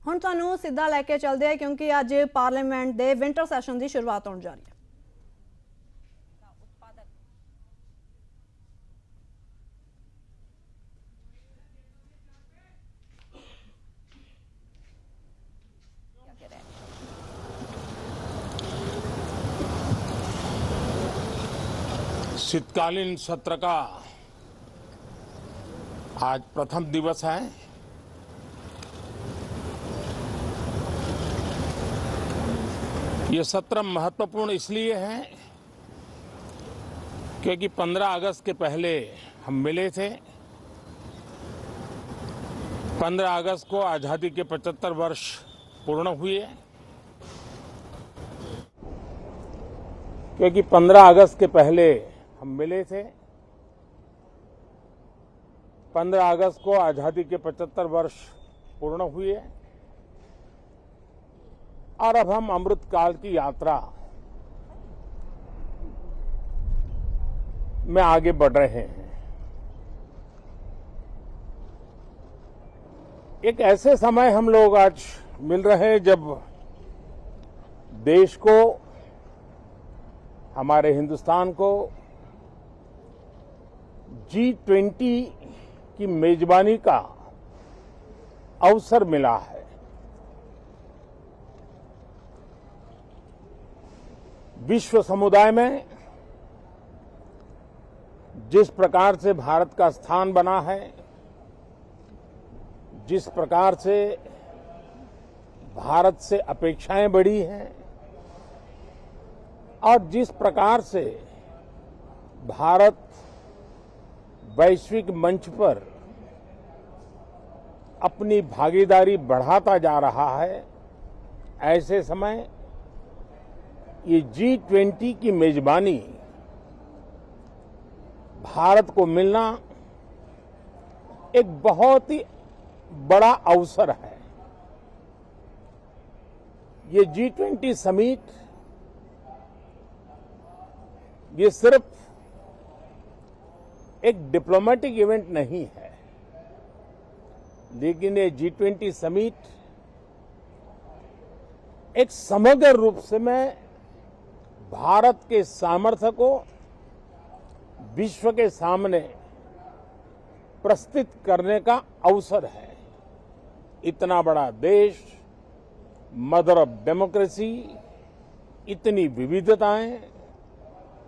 ਹੁਣ ਤੁਹਾਨੂੰ ਸਿੱਧਾ ਲੈ ਕੇ ਚੱਲਦੇ ਆ ਕਿਉਂਕਿ ਅੱਜ ਪਾਰਲੀਮੈਂਟ ਦੇ ਵਿੰਟਰ ਸੈਸ਼ਨ ਦੀ शुरुआत होने जा रही है। शीतकालीन सत्र का आज प्रथम दिवस है। ये सत्र महत्वपूर्ण इसलिए है क्योंकि 15 अगस्त के पहले हम मिले थे। 15 अगस्त को आजादी के 75 वर्ष पूर्ण हुए, क्योंकि 15 अगस्त के पहले हम मिले थे। 15 अगस्त को आजादी के 75 वर्ष पूर्ण हुए और अब हम अमृत काल की यात्रा में आगे बढ़ रहे हैं। एक ऐसे समय हम लोग आज मिल रहे हैं जब देश को, हमारे हिंदुस्तान को G20 की मेजबानी का अवसर मिला है। विश्व समुदाय में जिस प्रकार से भारत का स्थान बना है, जिस प्रकार से भारत से अपेक्षाएं बढ़ी हैं और जिस प्रकार से भारत वैश्विक मंच पर अपनी भागीदारी बढ़ाता जा रहा है, ऐसे समय ये G20 की मेजबानी भारत को मिलना एक बहुत ही बड़ा अवसर है। ये G20 समिट ये सिर्फ एक डिप्लोमेटिक इवेंट नहीं है, लेकिन ये G20 समिट एक समग्र रूप से में भारत के सामर्थ्य को विश्व के सामने प्रस्तुत करने का अवसर है। इतना बड़ा देश, मदर ऑफ डेमोक्रेसी, इतनी विविधताएं,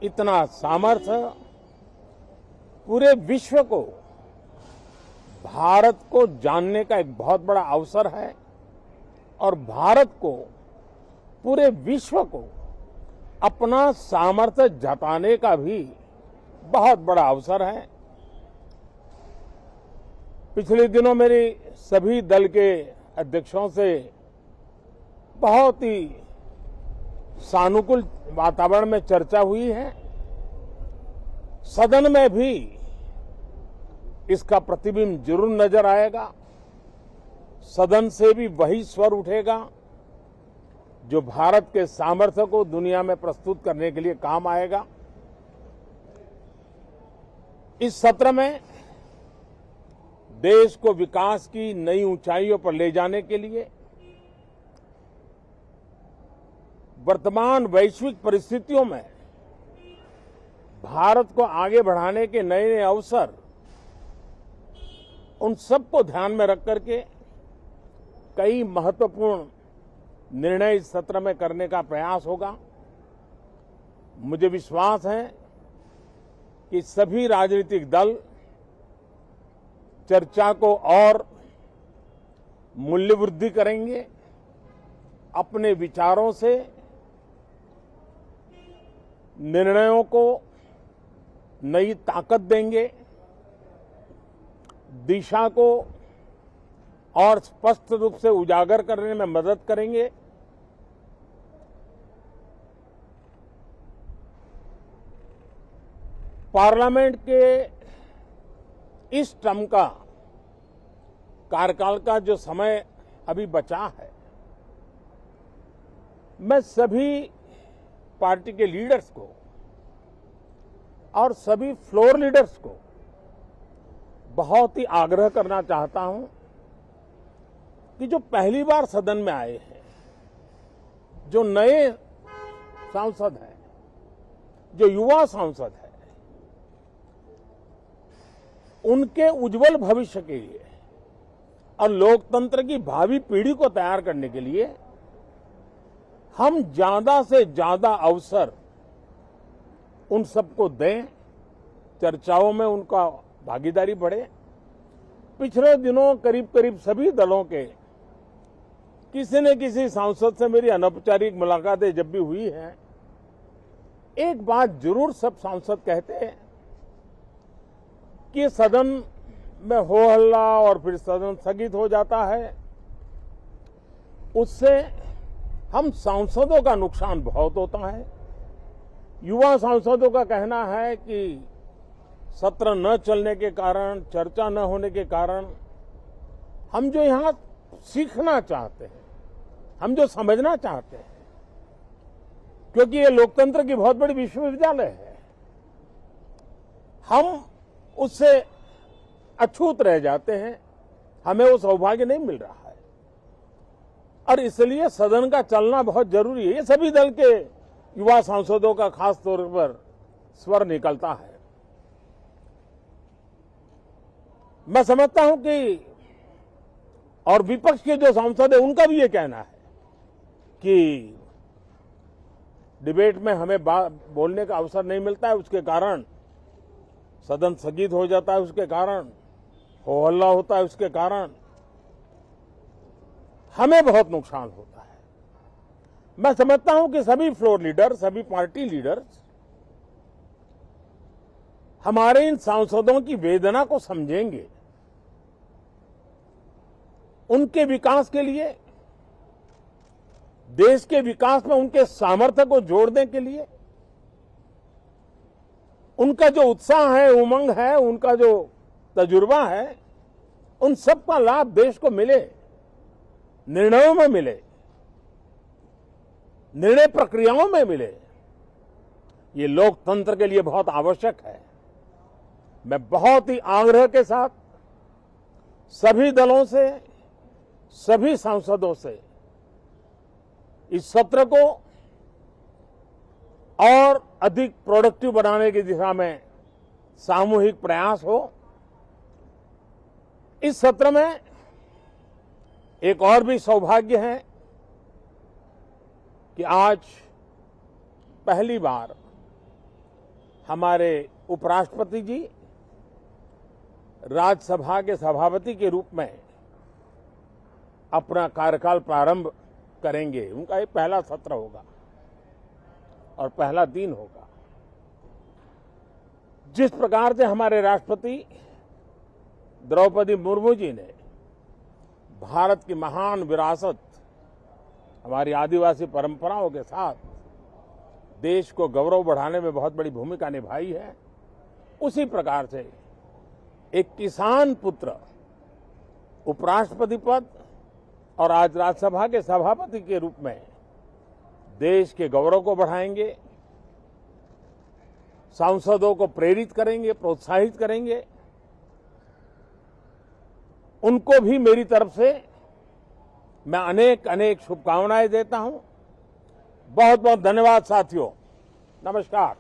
इतना सामर्थ्य, पूरे विश्व को भारत को जानने का एक बहुत बड़ा अवसर है और भारत को, पूरे विश्व को अपना सामर्थ्य जताने का भी बहुत बड़ा अवसर है। पिछले दिनों मेरी सभी दल के अध्यक्षों से बहुत ही सानुकूल वातावरण में चर्चा हुई है। सदन में भी इसका प्रतिबिंब जरूर नजर आएगा। सदन से भी वही स्वर उठेगा जो भारत के सामर्थ्य को दुनिया में प्रस्तुत करने के लिए काम आएगा। इस सत्र में देश को विकास की नई ऊंचाइयों पर ले जाने के लिए वर्तमान वैश्विक परिस्थितियों में भारत को आगे बढ़ाने के नए नए अवसर, उन सबको ध्यान में रख करके कई महत्वपूर्ण निर्णय इस सत्र में करने का प्रयास होगा। मुझे विश्वास है कि सभी राजनीतिक दल चर्चा को और मूल्य वृद्धि करेंगे, अपने विचारों से निर्णयों को नई ताकत देंगे, दिशा को और स्पष्ट रूप से उजागर करने में मदद करेंगे। पार्लियामेंट के इस टर्म का कार्यकाल का जो समय अभी बचा है, मैं सभी पार्टी के लीडर्स को और सभी फ्लोर लीडर्स को बहुत ही आग्रह करना चाहता हूं कि जो पहली बार सदन में आए हैं, जो नए सांसद हैं, जो युवा सांसद हैं, उनके उज्जवल भविष्य के लिए और लोकतंत्र की भावी पीढ़ी को तैयार करने के लिए हम ज्यादा से ज्यादा अवसर उन सबको दें, चर्चाओं में उनका भागीदारी बढ़े। पिछले दिनों करीब करीब सभी दलों के किसी न किसी सांसद से मेरी अनौपचारिक मुलाकातें जब भी हुई हैं, एक बात जरूर सब सांसद कहते हैं कि सदन में हो हल्ला और फिर सदन स्थगित हो जाता है, उससे हम सांसदों का नुकसान बहुत होता है। युवा सांसदों का कहना है कि सत्र न चलने के कारण, चर्चा न होने के कारण हम जो यहां सीखना चाहते हैं, हम जो समझना चाहते हैं, क्योंकि ये लोकतंत्र की बहुत बड़ी विश्वविद्यालय है, हम उससे अछूत रह जाते हैं, हमें वो सौभाग्य नहीं मिल रहा है और इसलिए सदन का चलना बहुत जरूरी है। ये सभी दल के युवा सांसदों का खास तौर पर स्वर निकलता है। मैं समझता हूं कि और विपक्ष के जो सांसद है उनका भी ये कहना है कि डिबेट में हमें बोलने का अवसर नहीं मिलता है, उसके कारण सदन स्थगित हो जाता है, उसके कारण हो हल्ला होता है, उसके कारण हमें बहुत नुकसान होता है। मैं समझता हूं कि सभी फ्लोर लीडर, सभी पार्टी लीडर्स हमारे इन सांसदों की वेदना को समझेंगे, उनके विकास के लिए, देश के विकास में उनके सामर्थ्य को जोड़ने के लिए, उनका जो उत्साह है, उमंग है, उनका जो तजुर्बा है, उन सब का लाभ देश को मिले, निर्णयों में मिले, निर्णय प्रक्रियाओं में मिले। ये लोकतंत्र के लिए बहुत आवश्यक है। मैं बहुत ही आग्रह के साथ सभी दलों से, सभी सांसदों से इस सत्र को और अधिक प्रोडक्टिव बनाने की दिशा में सामूहिक प्रयास हो। इस सत्र में एक और भी सौभाग्य है कि आज पहली बार हमारे उपराष्ट्रपति जी राज्यसभा के सभापति के रूप में अपना कार्यकाल प्रारंभ करेंगे। उनका ये पहला सत्र होगा और पहला दिन होगा। जिस प्रकार से हमारे राष्ट्रपति द्रौपदी मुर्मू जी ने भारत की महान विरासत, हमारी आदिवासी परंपराओं के साथ देश को गौरव बढ़ाने में बहुत बड़ी भूमिका निभाई है, उसी प्रकार से एक किसान पुत्र उपराष्ट्रपति पद और आज राज्यसभा के सभापति के रूप में देश के गौरव को बढ़ाएंगे, सांसदों को प्रेरित करेंगे, प्रोत्साहित करेंगे। उनको भी मेरी तरफ से मैं अनेक अनेक शुभकामनाएं देता हूं। बहुत बहुत धन्यवाद साथियों। नमस्कार।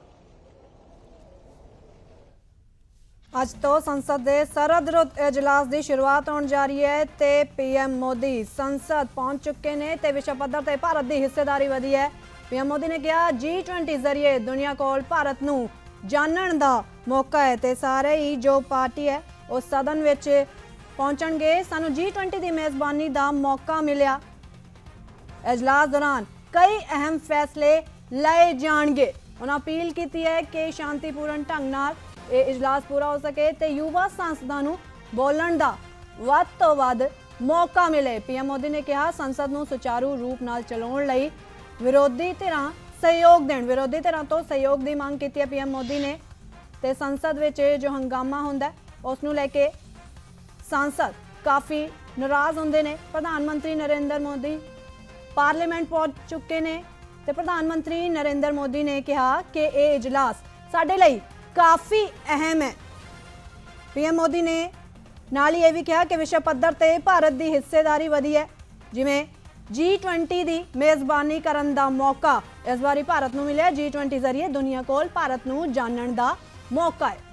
ਅੱਜ ਤੋਂ ਸੰਸਦ ਦੇ ਸਰਦ ਰੁੱਤ ਇਜਲਾਸ ਦੀ ਸ਼ੁਰੂਆਤ ਹੋਣ ਜਾ ਰਹੀ ਹੈ ਤੇ ਪੀਐਮ ਮੋਦੀ ਸੰਸਦ ਪਹੁੰਚ ਚੁੱਕੇ ਨੇ ਤੇ ਵਿਸ਼ਵ ਪੱਧਰ ਤੇ ਭਾਰਤ ਦੀ ਹਿੱਸੇਦਾਰੀ ਵਧੀ ਹੈ। ਪੀਐਮ ਮੋਦੀ ਨੇ ਕਿਹਾ G20 ਜ਼ਰੀਏ ਦੁਨੀਆ ਕੋਲ ਭਾਰਤ ਨੂੰ ਜਾਣਨ ਦਾ ਮੌਕਾ ਹੈ ਤੇ ਸਾਰੇ ਹੀ ਜੋ ਪਾਰਟੀ ਹੈ ਉਹ ਸਦਨ ਵਿੱਚ ਪਹੁੰਚਣਗੇ। ਸਾਨੂੰ G20 ਦੀ ਮੇਜ਼ਬਾਨੀ ਦਾ ਮੌਕਾ ਮਿਲਿਆ। ਇਜਲਾਸ ਦੌਰਾਨ ਕਈ ਅਹਿਮ ਫੈਸਲੇ ਲਏ ਜਾਣਗੇ। ਉਹਨਾਂ ਅਪੀਲ ਕੀਤੀ ਹੈ ਕਿ ਸ਼ਾਂਤੀਪੂਰਨ ਢੰਗ ਨਾਲ ਇਹ ਇਜਲਾਸ ਪੂਰਾ ਹੋ ਸਕੇ ਤੇ ਯੁਵਾ ਸੰਸਦਾਂ ਨੂੰ ਬੋਲਣ ਦਾ ਵੱਧ ਤੋਂ ਵੱਧ ਮੌਕਾ ਮਿਲੇ। ਪੀਐਮ ਮੋਦੀ ਨੇ ਕਿਹਾ ਸੰਸਦ ਨੂੰ ਸੁਚਾਰੂ ਰੂਪ ਨਾਲ ਚਲਾਉਣ ਲਈ ਵਿਰੋਧੀ ਧਿਰਾਂ ਸਹਿਯੋਗ ਦੇਣ। ਵਿਰੋਧੀ ਧਿਰਾਂ ਤੋਂ ਸਹਿਯੋਗ ਦੀ ਮੰਗ ਕੀਤੀ ਹੈ ਪੀਐਮ ਮੋਦੀ ਨੇ ਤੇ ਸੰਸਦ ਵਿੱਚ ਜੋ ਹੰਗਾਮਾ ਹੁੰਦਾ ਉਸ ਨੂੰ ਲੈ ਕੇ सांसद काफ़ी नाराज़ होंदे ने। प्रधानमंत्री नरेंद्र मोदी पार्लीमेंट पहुंच चुके ने ते प्रधानमंत्री नरेंद्र मोदी ने कहा कि ये इजलास साडे लई काफ़ी अहम है। पीएम मोदी ने नाल ही ये भी कहा कि विश्व पद्धर ते भारत की हिस्सेदारी वधी है। ਜਿਵੇਂ G20 ਦੀ ਮੇਜ਼ਬਾਨੀ ਕਰਨ ਦਾ ਮੌਕਾ ਇਸ ਵਾਰੀ ਭਾਰਤ ਨੂੰ ਮਿਲਿਆ। G20 ਜ਼ਰੀਏ ਦੁਨੀਆ ਕੋਲ ਭਾਰਤ ਨੂੰ ਜਾਣਨ ਦਾ ਮੌਕਾ ਹੈ।